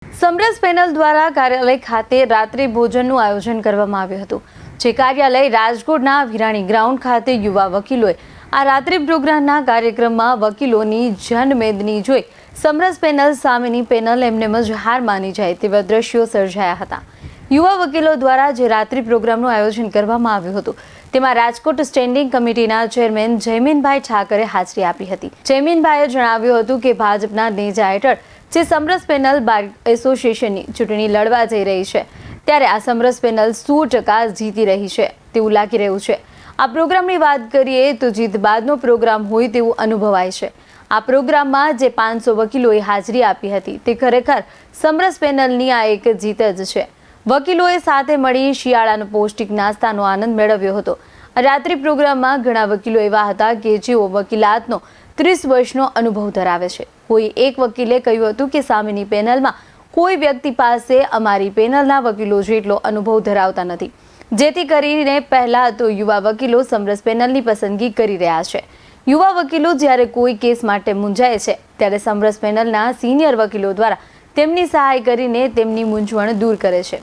સમરસ panel દ્વારા કાર્યાલય ખાતે રાત્રિ ભોજનનું આયોજન કરવામાં આવ્યું હતું। જે કાર્યાલય રાજકોટના વિરાણી ગ્રાઉન્ડ ખાતે યુવા વકીલોએ આ રાત્રિ પ્રોગ્રામના કાર્યક્રમમાં વકીલોની જનમેદની જોઈ સમરસ પેનલ સામેની પેનલ એમને જ હાર માની જાય તેવા દ્રશ્યો સર્જાયા હતા। યુવા વકીલો દ્વારા જે રાત્રિ પ્રોગ્રામનું આયોજન કરવામાં આવ્યું હતું તેમાં રાજકોટ સ્ટેન્ડિંગ કમિટીના ચેરમેન જયમીનભાઈ ઠાકરે હાજરી આપી હતી। જયમીનભાઈએ જણાવ્યું હતું કે ભાજપના નેજા હેઠળ જે સમરસ પેનલ બાર એસોસિએશનની ચૂંટણી લડવા જઈ રહી છે ત્યારે આ સમરસ પેનલ 100% જીતી રહી છે તેવું લાગી રહ્યું છે। આ પ્રોગ્રામની વાત કરીએ તો જીત બાદનો પ્રોગ્રામ હોય તેવું અનુભવાય છે। આ પ્રોગ્રામમાં જે 500 વકીલોએ હાજરી આપી હતી તે ખરેખર સમરસ પેનલની આ એક જીત જ છે। વકીલોએ સાથે મળી શિયાળાનો પૌષ્ટિક નાસ્તાનો આનંદ મેળવ્યો હતો। રાત્રિ પ્રોગ્રામમાં ઘણા વકીલો એવા હતા કે જેઓ વકીલાતનો 30 વર્ષનો અનુભવ ધરાવે છે। કોઈ એક વકીલે કહ્યું હતું કે સામેની પેનલમાં કોઈ વ્યક્તિ પાસે અમારી પેનલના વકીલો જેટલો અનુભવ ધરાવતા નથી, જેથી કરીને પહેલા તો યુવા વકીલો સમરસ પેનલની પસંદગી કરી રહ્યા છે। યુવા વકીલો જ્યારે કોઈ કેસ માટે મૂંઝાય છે ત્યારે સમરસ પેનલના સિનિયર વકીલો દ્વારા તેમની સહાય કરીને તેમની મૂંઝવણ દૂર કરે છે।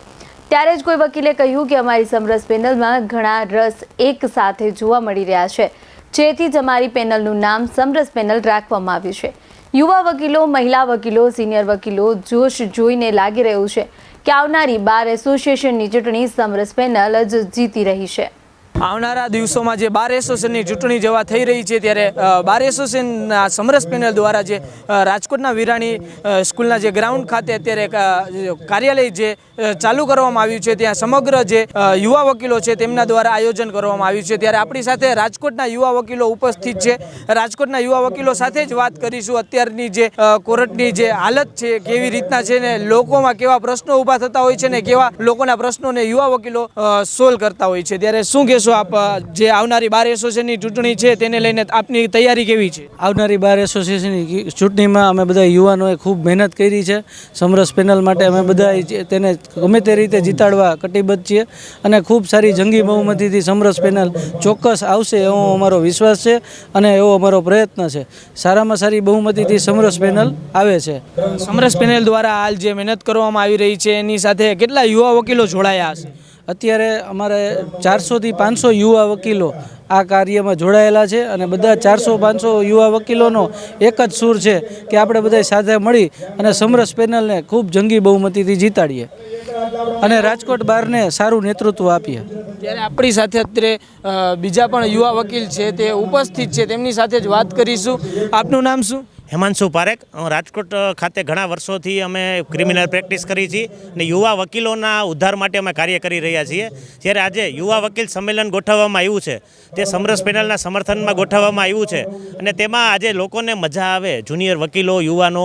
ત્યારે જ કોઈ વકીલે કહ્યું કે અમારી સમરસ પેનલમાં ઘણા રસ એક સાથે જોવા મળી રહ્યા છે, જેથી જ અમારી પેનલનું નામ સમરસ પેનલ રાખવામાં આવ્યું છે। યુવા વકીલો, મહિલા વકીલો, સિનિયર વકીલો જોશ જોઈને લાગી રહ્યું છે કે આવનારી બાર એસોસિએશનની ચૂંટણી સમરસ પેનલ જ જીતી રહી છે। આવનારા દિવસોમાં જે બાર એસોસિએશનની ચૂંટણી જેવા થઈ રહી છે ત્યારે બાર એસોસિએશનના સમરસ પેનલ દ્વારા જે રાજકોટના વિરાણી સ્કૂલના જે ગ્રાઉન્ડ ખાતે અત્યારે કાર્યાલય જે ચાલુ કરવામાં આવ્યું છે ત્યાં સમગ્ર જે યુવા વકીલો છે તેમના દ્વારા આયોજન કરવામાં આવ્યું છે। ત્યારે આપણી સાથે રાજકોટના યુવા વકીલો ઉપસ્થિત છે। રાજકોટના યુવા વકીલો સાથે જ વાત કરીશું અત્યારની જે કોર્ટની જે હાલત છે કેવી રીતના છે ને લોકોમાં કેવા પ્રશ્નો ઊભા થતા હોય છે ને કેવા લોકોના પ્રશ્નોને યુવા વકીલો સોલ્વ કરતા હોય છે। ત્યારે શું કહેશો આપ, જે આવનારી બાર એસોસિએશનની ચૂંટણી છે તેને લઈને આપની તૈયારી કેવી છે? આવનારી બાર એસોસિએશનની ચૂંટણીમાં અમે બધા યુવાનોએ ખૂબ મહેનત કરી છે। સમરસ પેનલ માટે અમે બધા તેને ગમે તે રીતે જીતાડવા કટિબદ્ધ છીએ અને ખૂબ સારી જંગી બહુમતીથી સમરસ પેનલ ચોક્કસ આવશે એવો અમારો વિશ્વાસ છે અને એવો અમારો પ્રયત્ન છે। સારામાં સારી બહુમતીથી સમરસ પેનલ આવે છે। સમરસ પેનલ દ્વારા હાલ જે મહેનત કરવામાં આવી રહી છે એની સાથે કેટલા યુવા વકીલો જોડાયા હશે? અત્યારે અમારે 400થી 500 યુવા વકીલો આ કાર્યમાં જોડાયેલા છે અને બધા 400-500 યુવા વકીલોનો એક જ સૂર છે કે આપણે બધા સાથે મળી અને સમરસ પેનલને ખૂબ જંગી બહુમતીથી જીતાડીએ અને રાજકોટ બારને સારું નેતૃત્વ આપીએ। ત્યારે આપણી સાથે અત્યારે બીજા પણ યુવા વકીલ છે તે ઉપસ્થિત છે, તેમની સાથે જ વાત કરીશું। આપનું નામ શું? હેમાંશુ પારેખ। રાજકોટ ખાતે ઘણા વર્ષોથી અમે ક્રિમિનલ પ્રેક્ટિસ કરી છીએ અને યુવા વકીલોના ઉદ્ધાર માટે અમે કાર્ય કરી રહ્યા છીએ। જ્યારે આજે યુવા વકીલ સંમેલન ગોઠવવામાં આવ્યું છે તે સમરસ પેનલના સમર્થનમાં ગોઠવવામાં આવ્યું છે અને તેમાં આજે લોકોને મજા આવે, જુનિયર વકીલો, યુવાનો,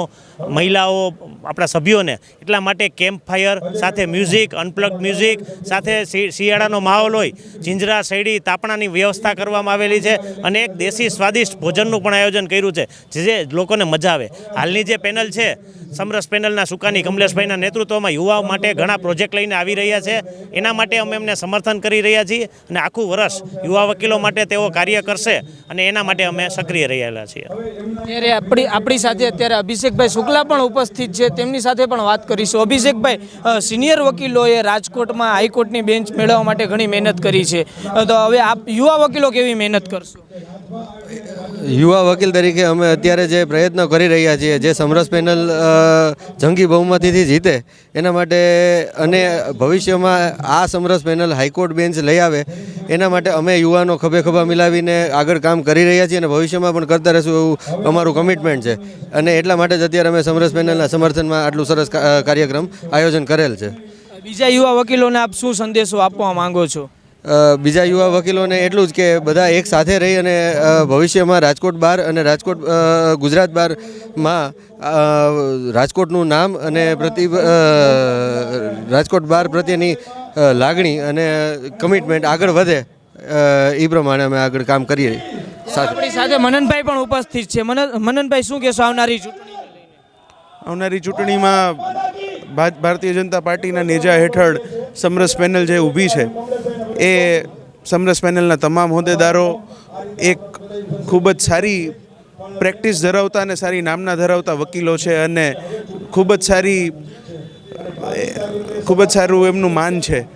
મહિલાઓ, આપણા સભ્યોને, એટલા માટે કેમ્પ ફાયર સાથે મ્યુઝિક, અનપ્લગ્ડ મ્યુઝિક સાથે શિયાળાનો માહોલ હોય, જીંજરા, શેરડી, તાપણાની વ્યવસ્થા કરવામાં આવેલી છે અને એક દેશી સ્વાદિષ્ટ ભોજનનું પણ આયોજન કર્યું છે જે લોકોને મજા આવે। હાલની જે પેનલ છે સમરસ પેનલના સુકાની કમલેશભાઈના નેતૃત્વમાં યુવાઓ માટે ઘણા પ્રોજેક્ટ લઈને આવી રહ્યા છે, એના માટે અમે એમને સમર્થન કરી રહ્યા છીએ અને આખું વર્ષ યુવા વકીલો માટે તેઓ કાર્ય કરશે અને એના માટે અમે સક્રિય રહેલા છીએ। ત્યારે આપણી સાથે અત્યારે અભિષેકભાઈ શુક્લા પણ ઉપસ્થિત છે, તેમની સાથે પણ વાત કરીશું। અભિષેકભાઈ, સિનિયર વકીલોએ રાજકોટમાં હાઈકોર્ટની બેન્ચ મેળવવા માટે ઘણી મહેનત કરી છે, તો હવે આપ યુવા વકીલો કેવી મહેનત કરશો? યુવા વકીલ તરીકે અમે અત્યારે જે પ્રયત્નો કરી રહ્યા છીએ, જે સમરસ પેનલ જંગી બહુમતીથી જીતે એના માટે અને ભવિષ્યમાં આ સમરસ પેનલ હાઈકોર્ટ બેન્ચ લઈ આવે એના માટે અમે યુવાનો ખભે ખભા મિલાવીને આગળ કામ કરી રહ્યા છીએ અને ભવિષ્યમાં પણ કરતા રહીશું એવું અમારું કમિટમેન્ટ છે અને એટલા માટે જ અત્યારે અમે સમરસ પેનલના સમર્થનમાં આટલું સરસ કાર્યક્રમ આયોજન કરેલ છે। બીજા યુવા વકીલોને આપ શું સંદેશો આપવા માંગો છો? બીજા યુવા વકીલોને એટલું જ કે બધા એક સાથે રહી અને ભવિષ્યમાં રાજકોટ બાર અને ગુજરાત બારમાં રાજકોટનું નામ અને રાજકોટ બાર પ્રત્યેની લાગણી અને કમિટમેન્ટ આગળ વધે એ પ્રમાણે અમે આગળ કામ કરીએ। આપણી સાથે મનનભાઈ પણ ઉપસ્થિત છે। મનનભાઈ, શું કહેશો આવનારી ચૂંટણીને લઈને? આવનારી ચૂંટણીમાં ભારતીય જનતા પાર્ટીના નેજા હેઠળ સમરસ પેનલ જે ઊભી છે એ સમરસ પેનલના તમામ હોદ્દેદારો એક ખૂબ જ સારી પ્રેક્ટિસ ધરાવતા અને સારી નામના ધરાવતા વકીલો છે અને ખૂબ જ સારી ખૂબ જ સારું એમનું માન છે.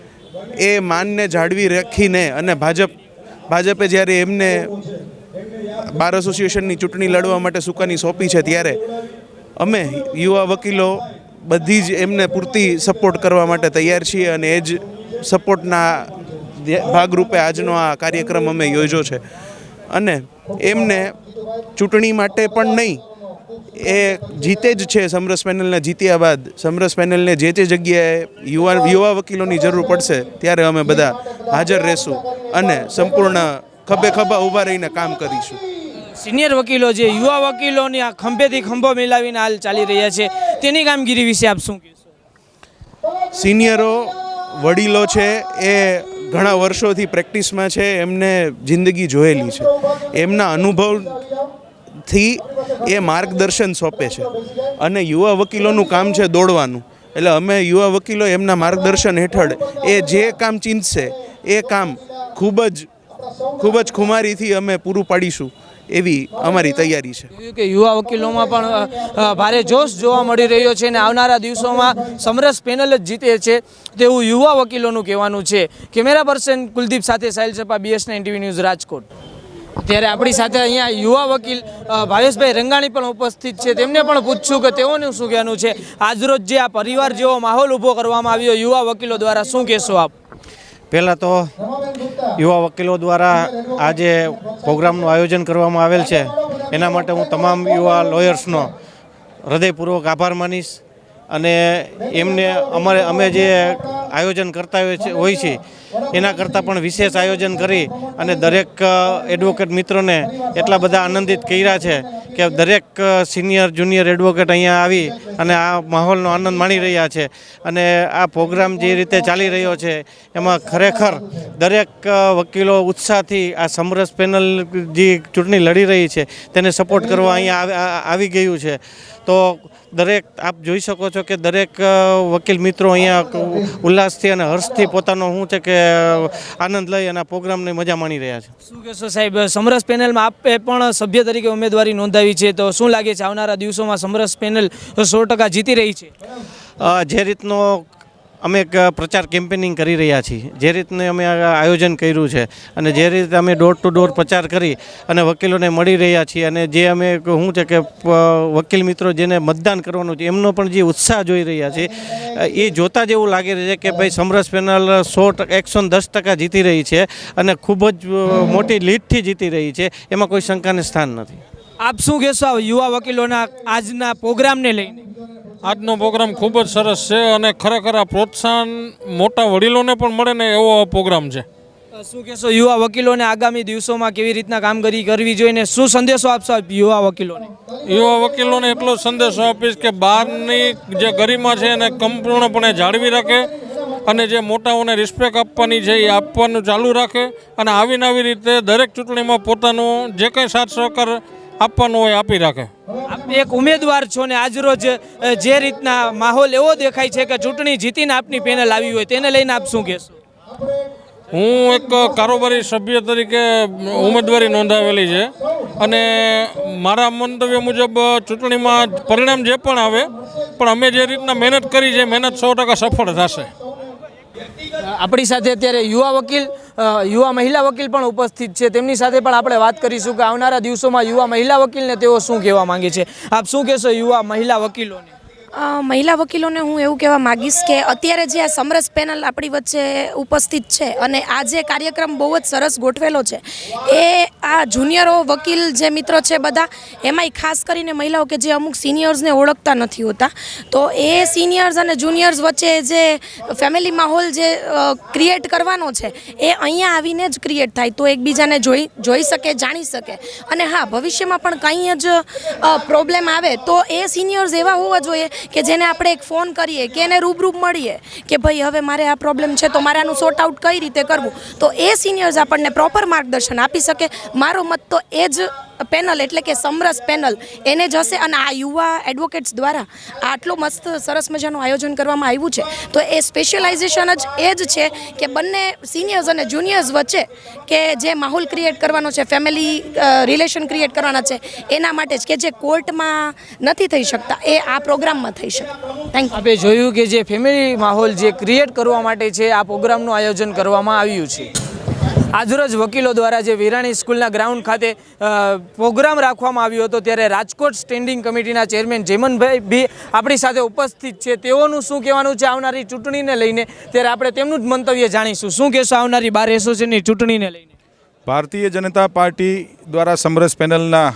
એ માનને જાળવી રાખીને અને ભાજપે જ્યારે એમને બાર એસોસિએશનની ચૂંટણી લડવા માટે સુકાની સોંપી છે, ત્યારે અમે યુવા વકીલો બધી જ એમને પૂરતી સપોર્ટ કરવા માટે તૈયાર છીએ અને એ જ સપોર્ટના ભાગરૂપે આજનો આ કાર્યક્રમ અમે યોજ્યો છે. અને એમને ચૂંટણી માટે પણ નહીં, એ જીતે જ છે. સમરસ પેનલને જીત્યા બાદ સમરસ પેનલને જે જગ્યાએ યુવા વકીલોની જરૂર પડશે ત્યારે અમે બધા હાજર રહેશું અને સંપૂર્ણ ખભે ખભા ઊભા રહીને કામ કરીશું. સિનિયર વકીલો જે યુવા વકીલોની આ ખંભેથી ખંભો મિલાવીને હાલ ચાલી રહ્યા છે, તેની કામગીરી વિશે આપ શું કહેશો? સિનિયરો વડીલો છે, એ ઘણા વર્ષોથી પ્રેક્ટિસમાં છે, એમને જિંદગી જોયેલી છે, એમના અનુભવથી એ માર્ગદર્શન સોંપે છે. અને યુવા વકીલોનું કામ છે દોડવાનું, એટલે અમે યુવા વકીલો એમના માર્ગદર્શન હેઠળ એ જે કામ ચીંધશે એ કામ ખૂબ જ ખુમારીથી અમે પૂરું પાડીશું એવી અમારી તૈયારી છે. કે યુવા વકીલોમાં પણ ભારે જોશ જોવા મળી રહ્યો છે અને આવનારા દિવસોમાં સમરસ પેનલ જ જીતે છે તેવું યુવા વકીલોનું કહેવાનું છે. કેમેરા પર્સન કુલદીપ સાથે Sahil Sapa, BS9 TV news, Rajkot. ત્યારે આપણી સાથે અહીંયા યુવા વકીલ ભાવેશભાઈ રંગાણી પણ ઉપસ્થિત છે. તેમને પણ પૂછશું કે તેઓનું શું કહેવાનું છે. આજરોજ જે આ પરિવાર જેવો માહોલ ઊભો કરવામાં આવ્યો યુવા વકીલો દ્વારા, શું કહેશો આપ? પહેલાં તો યુવા વકીલો દ્વારા આજે પ્રોગ્રામનું આયોજન કરવામાં આવેલ છે, એના માટે હું તમામ યુવા લોયર્સનો હૃદયપૂર્વક આભાર માનીશ. અને એમને અમે જે આયોજન કરતા હોય છે એના કરતાં પણ વિશેષ આયોજન કરી અને દરેક એડવોકેટ મિત્રોને એટલા બધા આનંદિત કર્યા છે કે દરેક સિનિયર જુનિયર એડવોકેટ અહીંયા આવી અને આ માહોલનો આનંદ માણી રહ્યા છે. અને આ પ્રોગ્રામ જે રીતે ચાલી રહ્યો છે એમાં ખરેખર દરેક વકીલો ઉત્સાહથી આ સમરસ પેનલ જે ચૂંટણી લડી રહી છે તેને સપોર્ટ કરવા અહીંયા આવી ગયું છે. તો દરેક આપ જોઈ શકો છો કે દરેક વકીલ મિત્રો અહીંયા ઉલ્લાસથી અને હર્ષથી પોતાનો શું છે કે આનંદ લઈ અને આ પ્રોગ્રામની મજા માણી રહ્યા છે. શું કહેશો સાહેબ, સમરસ પેનલમાં આપે પણ સભ્ય તરીકે ઉમેદવારી નોંધાવી છે, તો શું લાગે છે આવનારા દિવસોમાં સમરસ પેનલ 100% જીતી રહી છે? જે રીતનો અમે એક પ્રચાર કેમ્પેનિંગ કરી રહ્યા છીએ, જે રીતને અમે આયોજન કર્યું છે અને જે રીતે અમે ડોર ટુ ડોર પ્રચાર કરી અને વકીલોને મળી રહ્યા છીએ અને જે અમે શું છે કે વકીલ મિત્રો જેને મતદાન કરવાનું છે એમનો પણ જે ઉત્સાહ જોઈ રહ્યા છે એ જોતાં જ એવું લાગી રહ્યું છે કે ભાઈ સમરસ પેનલ 110% જીતી રહી છે અને ખૂબ જ મોટી લીડથી જીતી રહી છે, એમાં કોઈ શંકાને સ્થાન નથી. આપ શું કહેશો યુવા વકીલોના આજના પ્રોગ્રામને લઈને? આજનો પ્રોગ્રામ ખૂબ જ સરસ છે અને ખરેખર આ પ્રોત્સાહન મોટા વડીલોને પણ મળે ને એવો પ્રોગ્રામ છે. શું કહેશો યુવા વકીલોને આગામી દિવસોમાં કેવી રીતના કામગીરી કરવી જોઈએ ને શું સંદેશો આપશો યુવા વકીલોને? યુવા વકીલોને એટલો સંદેશો આપીશ કે બહારની જે ગરિમા છે એને સંપૂર્ણપણે જાળવી રાખે અને જે મોટાઓને રિસ્પેક્ટ આપવાની છે એ આપવાનું ચાલુ રાખે અને આવીને આવી રીતે દરેક ચૂંટણીમાં પોતાનું જે કંઈ સાથ સહકાર આપવાનું હોય આપી રાખે. આપ એક ઉમેદવાર છો ને આજરોજ જે રીતના માહોલ એવો દેખાય છે કે ચૂંટણી જીતીને આપની પેનલ આવી હોય તેને લઈને આપ શું કહેશો? હું એક કારોબારી સભ્ય તરીકે ઉમેદવારી નોંધાવેલી છે અને મારા મંતવ્ય મુજબ ચૂંટણીમાં પરિણામ જે પણ આવે પણ અમે જે રીતના મહેનત કરી છે મહેનત 100% સફળ થશે. આપણી સાથે અત્યારે યુવા મહિલા વકીલ પણ ઉપસ્થિત છે, તેમની સાથે પણ આપણે વાત કરીશું કે આવનારા દિવસોમાં યુવા મહિલા વકીલને તેઓ શું કહેવા માંગે છે. આપ શું કહેશો યુવા મહિલા વકીલોને? મહિલા વકીલોને હું એવું કહેવા માગીશ કે અત્યારે જે આ સમરસ પેનલ આપણી વચ્ચે ઉપસ્થિત છે અને આ જે કાર્યક્રમ બહુ જ સરસ ગોઠવેલો છે એ આ જુનિયરો વકીલ જે મિત્રો છે બધા, એમાંય ખાસ કરીને મહિલાઓ કે જે અમુક સિનિયર્સને ઓળખતા નથી હોતા, તો એ સિનિયર્સ અને જુનિયર્સ વચ્ચે જે ફેમિલી માહોલ જે ક્રિએટ કરવાનો છે એ અહીંયા આવીને જ ક્રિએટ થાય તો એકબીજાને જોઈ શકે, જાણી શકે. અને હા, ભવિષ્યમાં પણ કંઈ જ પ્રોબ્લેમ આવે તો એ સિનિયર્સ એવા હોવા જોઈએ કે જેને આપણે એક ફોન કરીએ કે એને રૂબરૂ મળીએ કે ભાઈ હવે મારે આ પ્રોબ્લેમ છે તો મારે આનું સોર્ટ આઉટ કઈ રીતે કરવું, તો એ સિનિયર્સ આપણને પ્રોપર માર્ગદર્શન આપી શકે. મારો મત તો એ જ પેનલ એટલે કે સમરસ પેનલ એને જ હશે. અને આ યુવા એડવોકેટ્સ દ્વારા આટલું મસ્ત સરસ મજાનું આયોજન કરવામાં આવ્યું છે, તો એ સ્પેશિયલાઇઝેશન જ એ જ છે કે બંને સિનિયર્સ અને જુનિયર્સ વચ્ચે કે જે માહોલ ક્રિએટ કરવાનો છે, ફેમિલી રિલેશન ક્રિએટ કરવાના છે, એના માટે જ કે જે કોર્ટમાં નથી થઈ શકતા એ આ પ્રોગ્રામમાં થઈ શકે. Thank you. આપણે જોયું કે જે ફેમિલી માહોલ જે ક્રિએટ કરવા માટે છે આ પ્રોગ્રામનું આયોજન કરવામાં આવ્યું છે. આજરોજ વકીલો દ્વારા જે વિરાણી સ્કૂલના ગ્રાઉન્ડ ખાતે પ્રોગ્રામ રાખવામાં આવ્યો હતો, ત્યારે રાજકોટ સ્ટેન્ડિંગ કમિટીના ચેરમેન જેમનભાઈ બી આપણી સાથે ઉપસ્થિત છે. તેઓનું શું કહેવાનું છે આવનારી ચૂંટણીને લઈને, ત્યારે આપણે તેમનું જ મંતવ્ય જાણીશું. શું કહેશો આવનારી બાર એસોસિએશનની ચૂંટણીને લઈને? ભારતીય જનતા પાર્ટી દ્વારા સમરસ પેનલના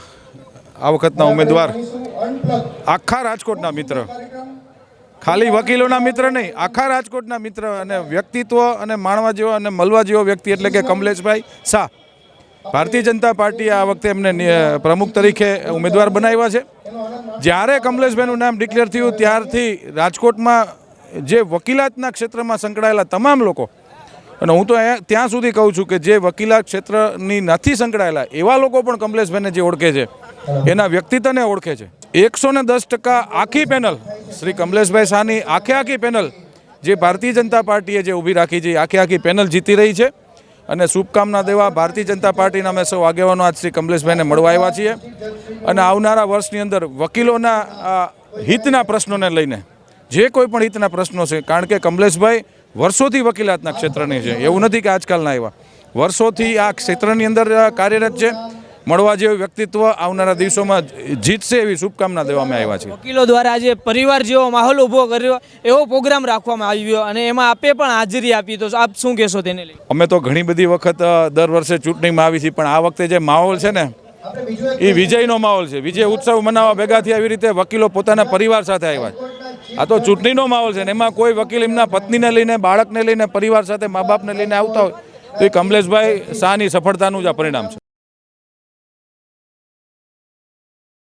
આ વખતના ઉમેદવાર આખા રાજકોટના મિત્ર, ખાલી વકીલોના મિત્ર નહીં, આખા રાજકોટના મિત્ર અને વ્યક્તિત્વ અને માણવા જેવો અને મળવા જેવો વ્યક્તિ એટલે કે કમલેશભાઈ શાહ. ભારતીય જનતા પાર્ટીએ આ વખતે એમને પ્રમુખ તરીકે ઉમેદવાર બનાવ્યા છે. જ્યારે કમલેશભાઈનું નામ ડિક્લેર થયું ત્યારથી રાજકોટમાં જે વકીલાતના ક્ષેત્રમાં સંકળાયેલા તમામ લોકો, અને હું તો ત્યાં સુધી કહું છું કે જે વકીલાત ક્ષેત્રની નથી સંકળાયેલા એવા લોકો પણ કમલેશભાઈને જે ઓળખે છે, એના વ્યક્તિત્વને ઓળખે છે. 110% આખી પેનલ શ્રી કમલેશભાઈ શાહની આખી પેનલ જે ભારતીય જનતા પાર્ટીએ જે ઊભી રાખી છે, આખી પેનલ જીતી રહી છે. અને શુભકામના દેવા ભારતીય જનતા પાર્ટીના અમે સૌ આગેવાનો આજ શ્રી કમલેશભાઈને મળવા આવ્યા છીએ. અને આવનારા વર્ષની અંદર વકીલોના હિતના પ્રશ્નોને લઈને જે કોઈ પણ હિતના પ્રશ્નો છે, કારણ કે કમલેશભાઈ વર્ષોથી વકીલાતના ક્ષેત્રની છે, એવું નથી કે આજકાલના આવ્યા, વર્ષોથી આ ક્ષેત્રની અંદર કાર્યરત છે. મળવા જેવું વ્યક્તિત્વ આવનારા દિવસોમાં જીતશે એવી શુભકામના દેવામાં આવ્યા છે. વકીલો દ્વારા આજે પરિવાર જેવો માહોલ ઊભો કર્યો એવો પ્રોગ્રામ રાખવામાં આવ્યો અને એમાં આપે પણ હાજરી આપી, તો આપ શું કહેશો તેને લઈ? અમે તો ઘણી બધી વખત દર વર્ષે ચૂંટણીમાં આવી છીએ, પણ આ વખતે જે માહોલ છે ને એ વિજયનો માહોલ છે. વિજય ઉત્સવ મનાવવા ભેગા થયા એવી રીતે વકીલો પોતાના પરિવાર સાથે આવ્યા છે. આ તો ચૂંટણીનો માહોલ છે ને એમાં કોઈ વકીલ એમના પત્નીને લઈને, બાળકને લઈને, પરિવાર સાથે, મા બાપને લઈને આવતા હોય તો એ કમલેશભાઈ શાહની સફળતાનું જ આ પરિણામ છે.